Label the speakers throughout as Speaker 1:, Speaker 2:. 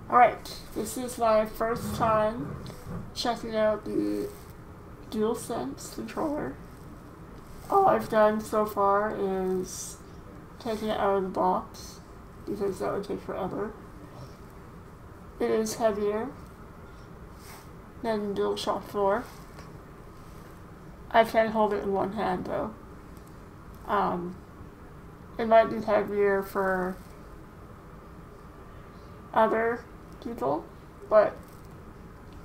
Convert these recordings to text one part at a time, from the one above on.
Speaker 1: Alright, this is my first time checking out the DualSense controller. All I've done so far is taking it out of the box, because that would take forever. It is heavier than DualShock 4. I can hold it in one hand though. It might be heavier for other people, but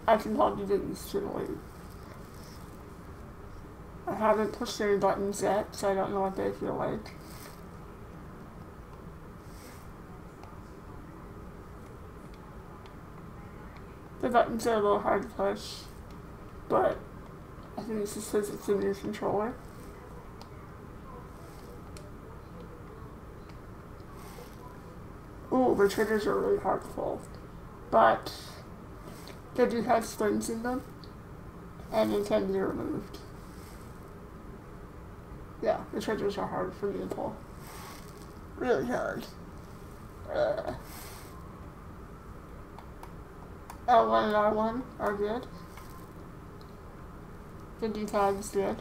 Speaker 1: I can probably get used to the weight. I haven't pushed any buttons yet, so I don't know what they feel like. The buttons are a little hard to push, but I think it's just because it's a new controller. Ooh, the triggers are really hard to pull, but they do have springs in them, and they can be removed. Yeah, the triggers are hard for me to pull. Really hard. L1 and R1 are good. The D-pad is good.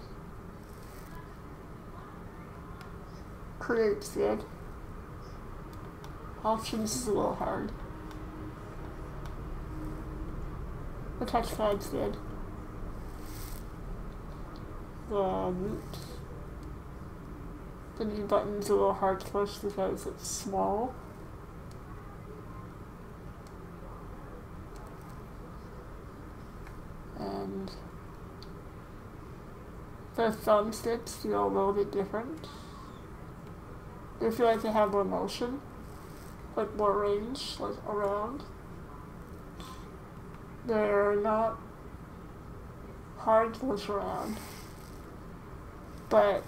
Speaker 1: Create's good. Options is a little hard. The touchpad's good. The new button's a little hard to push because it's small. And the thumbsticks feel a little bit different. They feel like they have more motion, like more range, like around. They're not hard to push around, but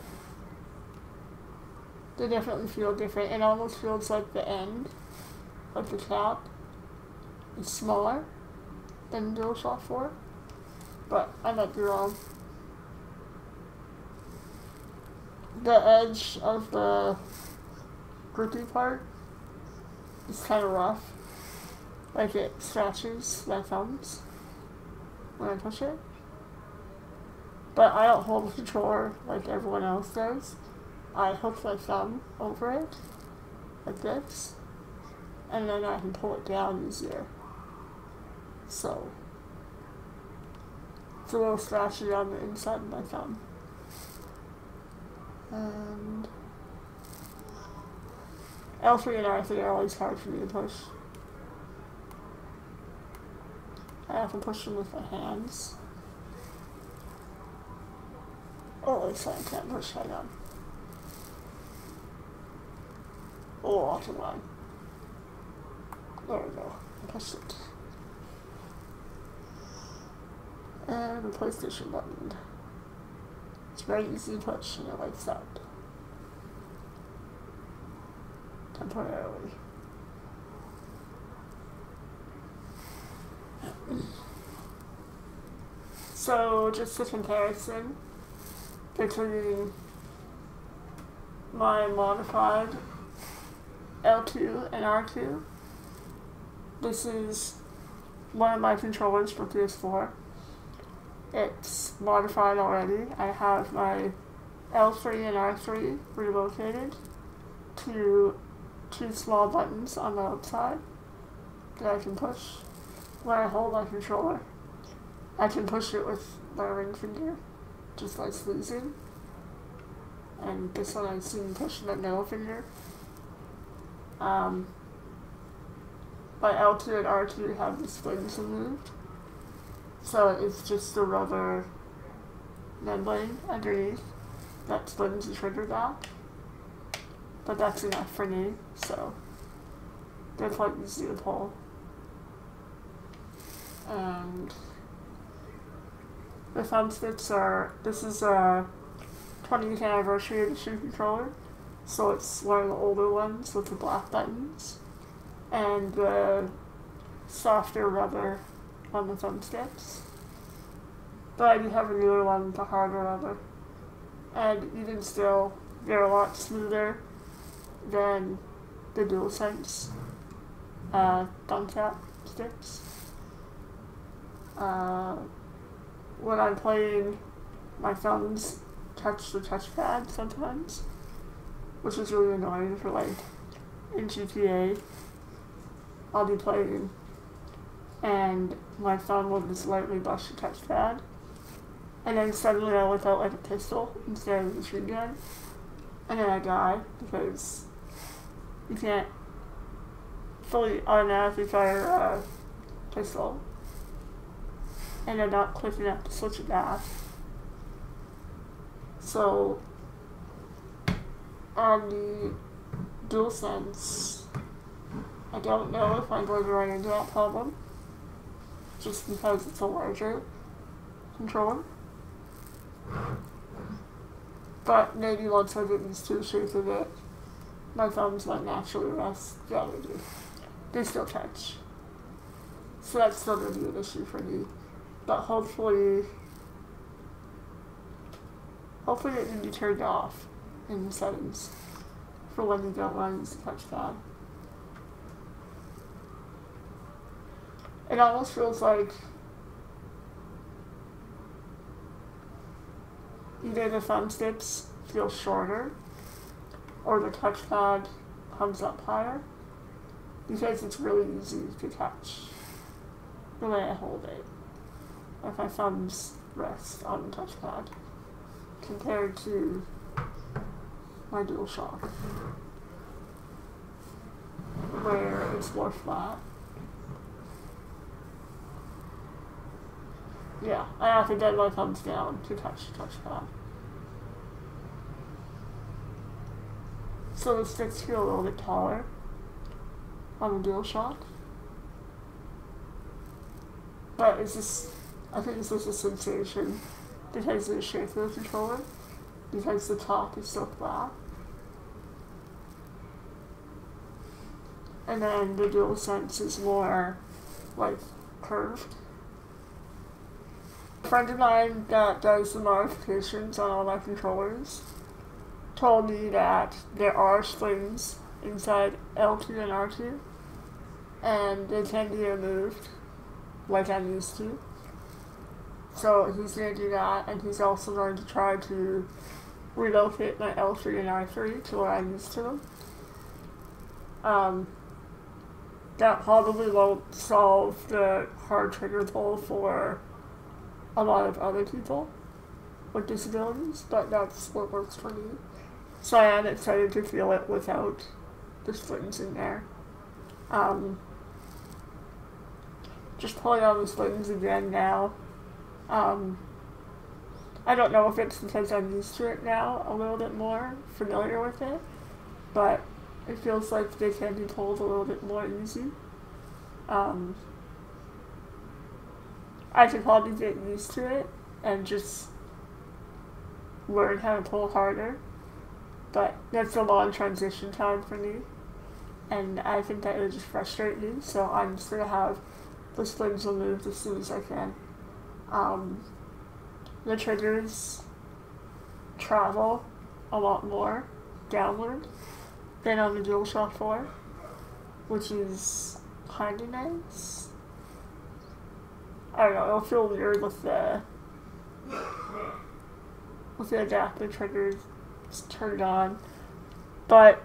Speaker 1: they definitely feel different. It almost feels like the end of the cap is smaller than DualShock 4, but I might be wrong. The edge of the grippy part is kind of rough. Like it scratches my thumbs when I push it. But I don't hold the controller like everyone else does. I hook my thumb over it, like this, and then I can pull it down easier. So, it's a little scratchy on the inside of my thumb. And L3 and R3 are always hard for me to push. I have to push them with my hands. Oh, it's like I can't push that on. Oh, off the line. There we go. I pushed it. And the PlayStation button. It's very easy to push and it lights up. Temporarily. So, just a comparison between my modified L2 and R2. This is one of my controllers for PS4. It's modified already. I have my L3 and R3 relocated to two small buttons on the outside that I can push when I hold my controller. I can push it with my ring finger, just like squeezing. And this one I've seen pushing my middle finger. My L2 and R2 have the springs removed, so it's just the rubber membrane underneath that springs the trigger back. But that's enough for me, so they're quite easy to pull. And the thumbsticks are, this is a 20th anniversary edition controller, so it's one of the older ones with the black buttons and the softer rubber on the thumbsticks. But I do have a newer one with the harder rubber, and even still, they're a lot smoother than the DualSense thumb caps. thumbsticks. When I'm playing, my thumbs touch the touchpad sometimes, which is really annoying for like in GTA. I'll be playing and my thumb will just lightly brush the touchpad, and then suddenly I whip out like a pistol instead of a machine gun, and then I die because you can't fully automatically fire a pistol and then not quick enough to switch it back. So on the DualSense, I don't know if I'm going to run into that problem, just because it's a larger controller. But maybe once I get used to the shape of it, my thumbs might naturally rest. Yeah, they do. They still touch. So that's still going to be an issue for me. But hopefully it can be turned off in the settings for when you don't want to use the touchpad. It almost feels like either the thumbsticks feel shorter or the touchpad comes up higher, because it's really easy to touch the way I hold it, if my thumbs rest on the touchpad, compared to my DualShock, where it's more flat. Yeah, I have to get my thumbs down to touch the touchpad. So the sticks feel a little bit taller on the DualShock. But it's just, I think it's just a sensation because of the shape of the controller, because the top is so flat. And then the DualSense is more, like, curved. A friend of mine that does the modifications on all my controllers told me that there are springs inside L2 and R2, and they can be removed like I'm used to. So he's going to do that, and he's also going to try to relocate my L3 and R3 to where I'm used to them. That probably won't solve the hard trigger pull for a lot of other people with disabilities, but that's what works for me. So I am excited to feel it without the springs in there. Just pulling on the springs again now. I don't know if it's because I'm used to it now, a little bit more familiar with it, but it feels like they can be pulled a little bit more easy. I could probably get used to it and just learn how to pull harder, but that's a long transition time for me, and I think that would just frustrate me, so I'm just going to have the springs removed as soon as I can. The triggers travel a lot more downward than on the DualShock 4, which is kind of nice. I don't know, it'll feel weird with the adaptive triggers turned on, but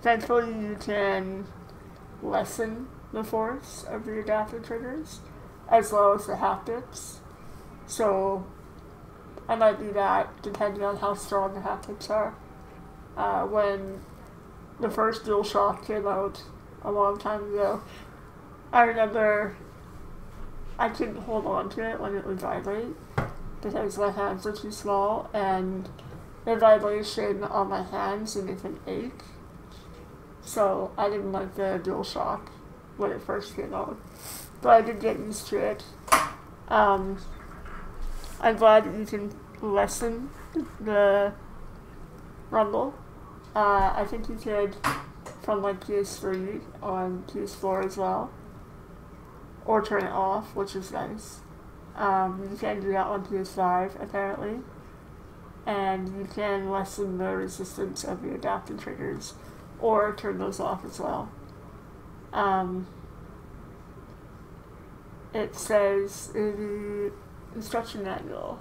Speaker 1: thankfully you can lessen the force of the adaptive triggers as well as the haptics. So I might do that depending on how strong the haptics are. When the first DualShock came out a long time ago, I remember I couldn't hold on to it when it would vibrate because my hands were too small, and the vibration on my hands would make them ache. So I didn't like the DualShock when it first came out, but I did get used to it. I'm glad that you can lessen the rumble. I think you could from like PS3 on PS4 as well, or turn it off, which is nice. You can do that on PS5 apparently, and you can lessen the resistance of the adaptive triggers or turn those off as well. it says in the instruction manual,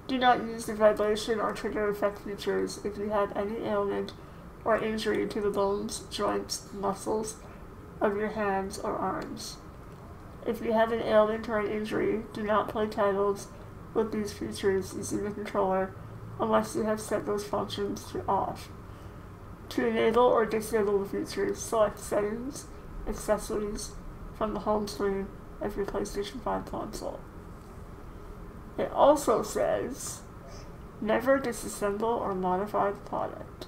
Speaker 1: do not use the vibration or trigger effect features if you have any ailment or injury to the bones, joints, muscles of your hands or arms. If you have an ailment or an injury, do not play titles with these features using the controller unless you have set those functions to off. To enable or disable the features, select Settings, Accessories from the home screen of your PlayStation 5 console. It also says, never disassemble or modify the product.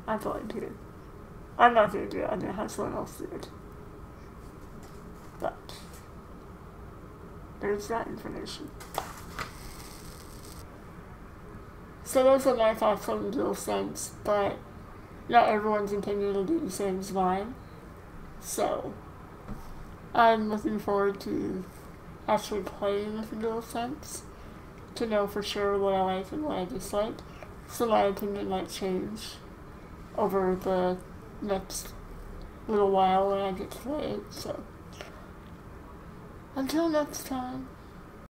Speaker 1: I'm going to. I'm not going to do it. I'm going to have someone else do it. But there's that information. So those are my thoughts on the DualSense, but not everyone's opinion will be the same as mine. So I'm looking forward to actually playing with the DualSense to know for sure what I like and what I dislike. So my opinion might change over the next little while when I get to play it. So until next time.